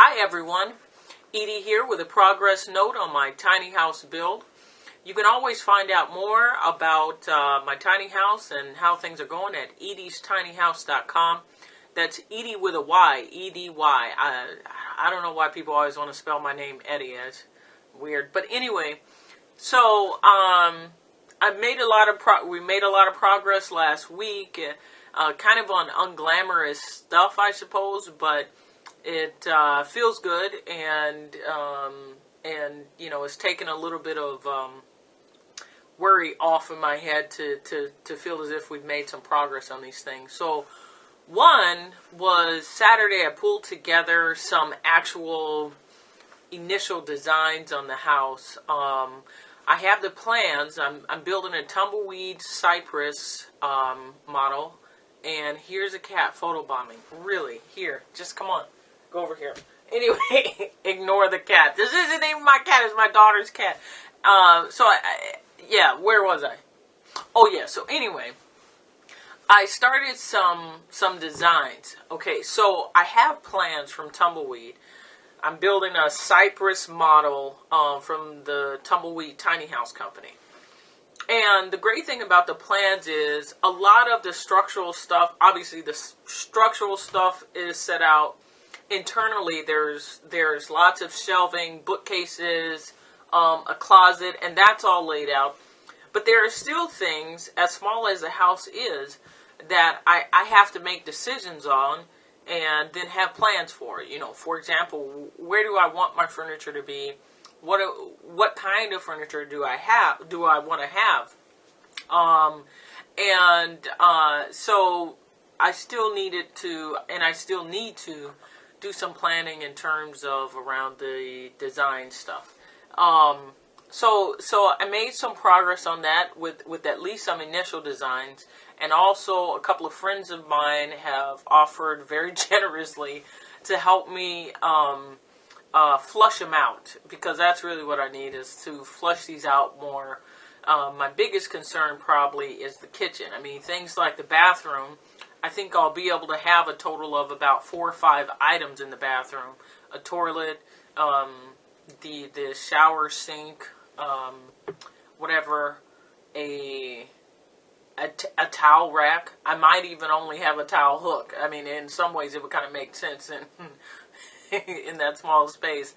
Hi everyone, Edie here with a progress note on my tiny house build. You can always find out more about my tiny house and how things are going at edie'stinyhouse.com. That's Edie with a Y, E-D-Y. I don't know why people always want to spell my name Eddie. It's weird. But anyway, so we made a lot of progress last week, kind of on unglamorous stuff, I suppose, but it feels good, and you know, it's taken a little bit of worry off of my head to feel as if we've made some progress on these things. So one was Saturday. I pulled together some actual initial designs on the house. I have the plans. I'm building a tumbleweed cypress model, and here's a cat photobombing. Really, here, just come on. Go over here. Anyway, ignore the cat. This isn't even my cat. It's my daughter's cat. Yeah, where was I? Oh, yeah. So anyway, I started some designs. Okay, so I have plans from Tumbleweed. I'm building a cypress model from the Tumbleweed Tiny House Company. And the great thing about the plans is a lot of the structural stuff, obviously the structural stuff is set out. Internally, there's lots of shelving, bookcases, a closet, and that's all laid out. But there are still things, as small as the house is, that I have to make decisions on and then have plans for. You know, for example, where do I want my furniture to be? What kind of furniture do I want to have? So I still needed to, and I still need to do some planning in terms of around the design stuff. So I made some progress on that with at least some initial designs, and also a couple of friends of mine have offered very generously to help me flush them out, because that's really what I need, is to flush these out more. My biggest concern probably is the kitchen. I mean, things like the bathroom, I think I'll be able to have a total of about 4 or 5 items in the bathroom. A toilet, the shower sink, whatever, a towel rack. I might even only have a towel hook. I mean, in some ways it would kind of make sense in that small space.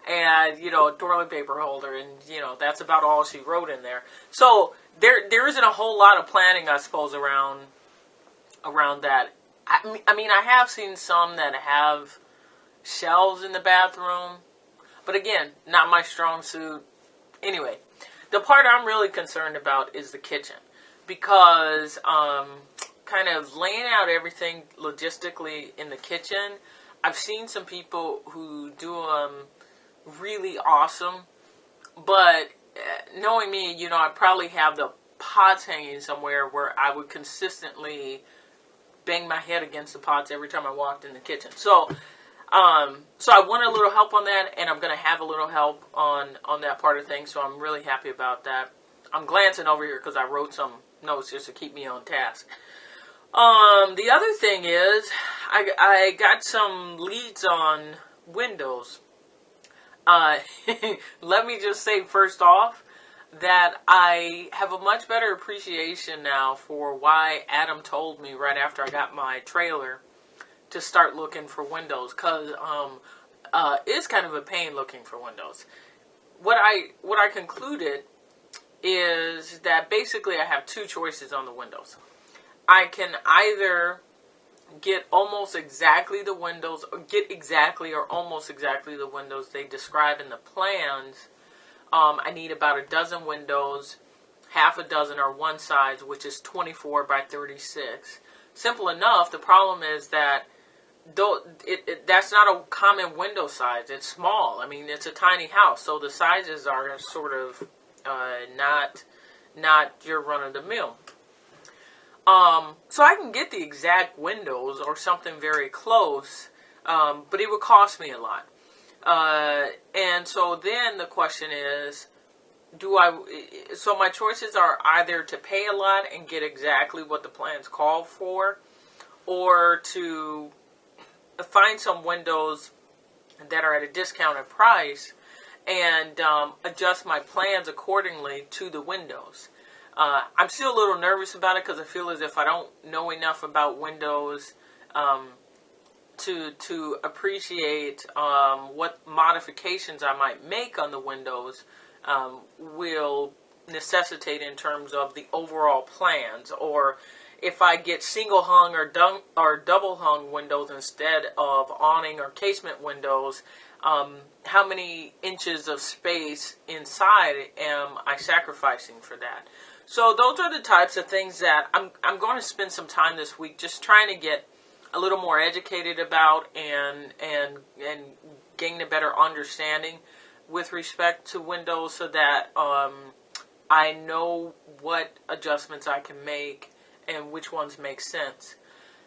And, you know, a toilet paper holder, and, you know, that's about all she wrote in there. So there isn't a whole lot of planning, I suppose, around that. I mean, I have seen some that have shelves in the bathroom, but again, not my strong suit. Anyway, the part I'm really concerned about is the kitchen, because kind of laying out everything logistically in the kitchen, I've seen some people who do really awesome, but knowing me, you know, I probably have the pots hanging somewhere where I would consistently bang my head against the pots every time I walked in the kitchen. So I want a little help on that, and I'm going to have a little help on that part of things, so I'm really happy about that. I'm glancing over here because I wrote some notes just to keep me on task. The other thing is, I got some leads on Windows. Let me just say first off that I have a much better appreciation now for why Adam told me right after I got my trailer to start looking for windows, because it's kind of a pain looking for windows. What I concluded is that basically I have 2 choices on the windows. I can either get almost exactly the windows, or get exactly or almost exactly the windows they describe in the plans. I need about a dozen windows, half a dozen are one size, which is 24 by 36. Simple enough. The problem is that that's not a common window size. It's small. I mean, it's a tiny house, so the sizes are sort of not your run-of-the-mill. So I can get the exact windows or something very close, but it would cost me a lot. And so then the question is, so my choices are either to pay a lot and get exactly what the plans call for, or to find some windows that are at a discounted price and adjust my plans accordingly to the windows. I'm still a little nervous about it because I feel as if I don't know enough about windows to appreciate what modifications I might make on the windows will necessitate in terms of the overall plans, or if I get single hung or double hung windows instead of awning or casement windows, how many inches of space inside am I sacrificing for that? So those are the types of things that I'm going to spend some time this week just trying to get a little more educated about and gain a better understanding with respect to windows, so that I know what adjustments I can make and which ones make sense.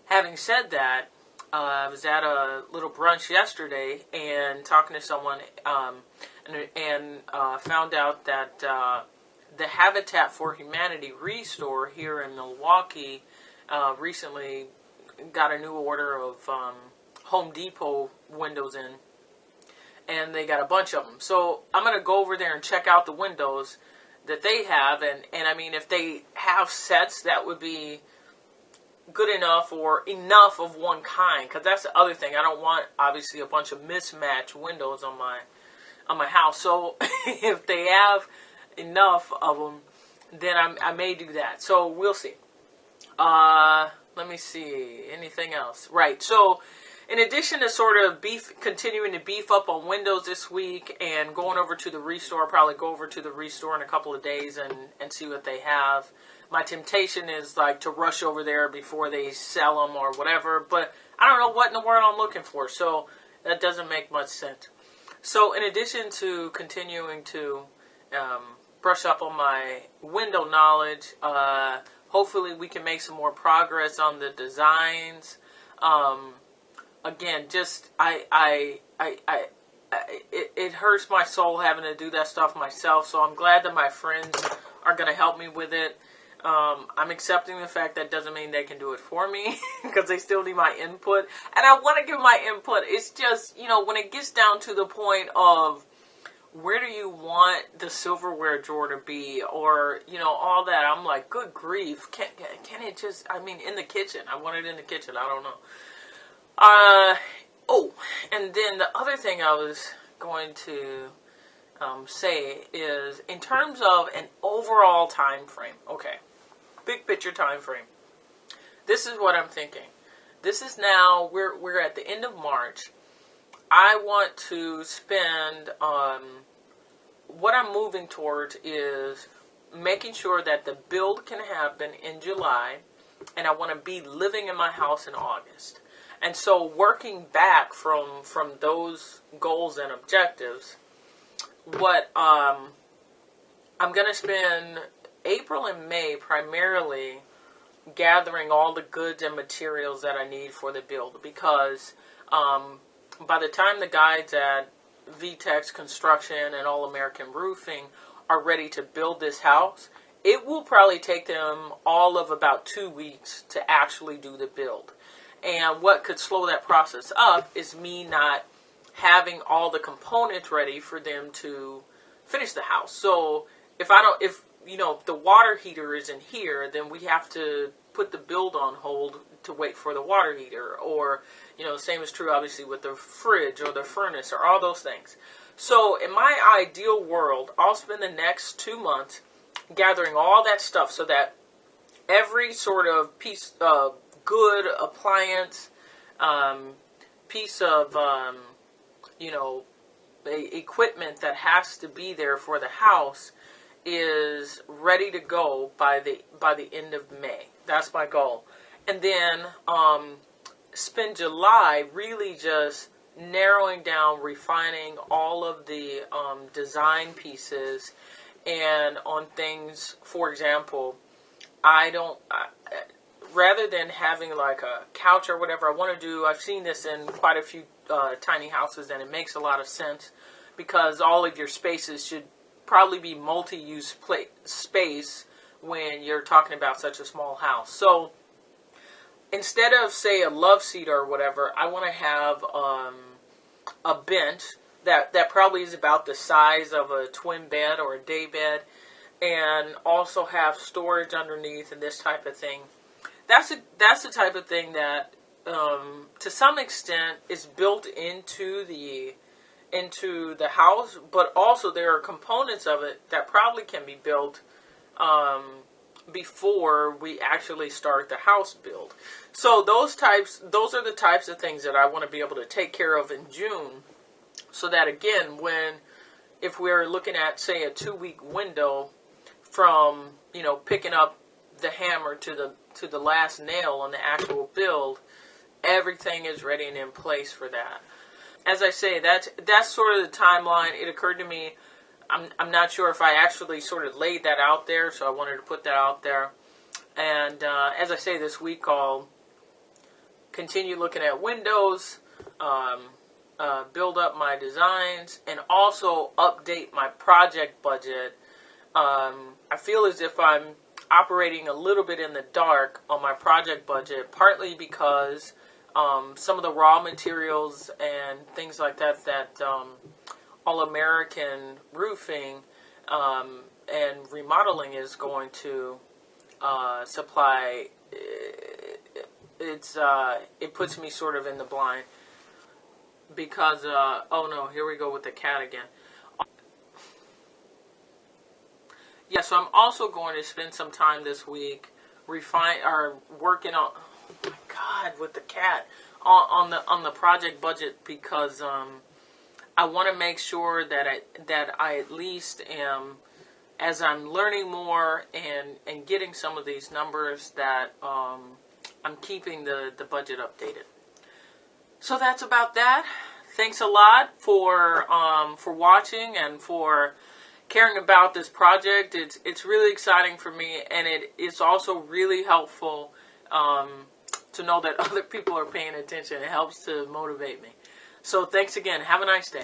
Having said that, I was at a little brunch yesterday and talking to someone and found out that the Habitat for Humanity Restore here in Milwaukee recently got a new order of Home Depot windows in, and they got a bunch of them. So I'm going to go over there and check out the windows that they have, and I mean, if they have sets that would be good enough or enough of one kind, because that's the other thing. I don't want, obviously, a bunch of mismatched windows on my house. So if they have enough of them, then I may do that. So we'll see. Let me see. Anything else? Right. So in addition to sort of continuing to beef up on windows this week and going over to the Restore, I'll probably go over to the Restore in a couple of days and see what they have. My temptation is like to rush over there before they sell them or whatever, but I don't know what in the world I'm looking for, so that doesn't make much sense. So in addition to continuing to brush up on my window knowledge, hopefully we can make some more progress on the designs. Again, just it hurts my soul having to do that stuff myself, so I'm glad that my friends are going to help me with it. I'm accepting the fact that doesn't mean they can do it for me, because they still need my input, and I want to give my input. It's just, when it gets down to the point of where do you want the silverware drawer to be, or, all that, I'm like, good grief, can it just, in the kitchen. I want it in the kitchen. I don't know. And then the other thing I was going to say is, in terms of an overall time frame, okay, big picture time frame, this is what I'm thinking. This is now, we're at the end of March. I want to spend, what I'm moving towards is making sure that the build can happen in July, and I want to be living in my house in August. And so working back from those goals and objectives, what I'm going to spend April and May primarily gathering all the goods and materials that I need for the build, because by the time the guys at VTEX Construction and All American Roofing are ready to build this house, it will probably take them all of about 2 weeks to actually do the build. And what could slow that process up is me not having all the components ready for them to finish the house. So if the water heater isn't here, then we have to put the build on hold to wait for the water heater. Or, same is true obviously with the fridge or the furnace or all those things. So in my ideal world, I'll spend the next 2 months gathering all that stuff so that every sort of piece of good appliance, piece of, equipment that has to be there for the house is ready to go by the end of May. That's my goal. And then spend July really just narrowing down, refining all of the design pieces, and on things, for example, rather than having like a couch or whatever, I've seen this in quite a few tiny houses, and it makes a lot of sense, because all of your spaces should probably be multi-use space when you're talking about such a small house. So instead of, say, a love seat or whatever, I want to have a bench that probably is about the size of a twin bed or a day bed, and also have storage underneath and this type of thing. That's the type of thing that to some extent is built into the house, but also there are components of it that probably can be built before we actually start the house build. So those are the types of things that I want to be able to take care of in June, so that again, if we're looking at, say, a 2-week window from, picking up the hammer to the last nail on the actual build, everything is ready and in place for that. As I say, that's sort of the timeline. It occurred to me, I'm not sure if I actually sort of laid that out there, so I wanted to put that out there. And as I say, this week I'll continue looking at windows, build up my designs, and also update my project budget. I feel as if I'm operating a little bit in the dark on my project budget, partly because some of the raw materials and things like that All-American Roofing and Remodeling is going to supply. It puts me sort of in the blind because oh no, here we go with the cat again. Yeah, so I'm also going to spend some time this week working on. Oh my God, with the cat on the project budget, because I want to make sure that I at least am, as I'm learning more and getting some of these numbers, that I'm keeping the budget updated. So that's about that. Thanks a lot for watching and for caring about this project. It's really exciting for me, and it's also really helpful to know that other people are paying attention. It helps to motivate me. So thanks again. Have a nice day.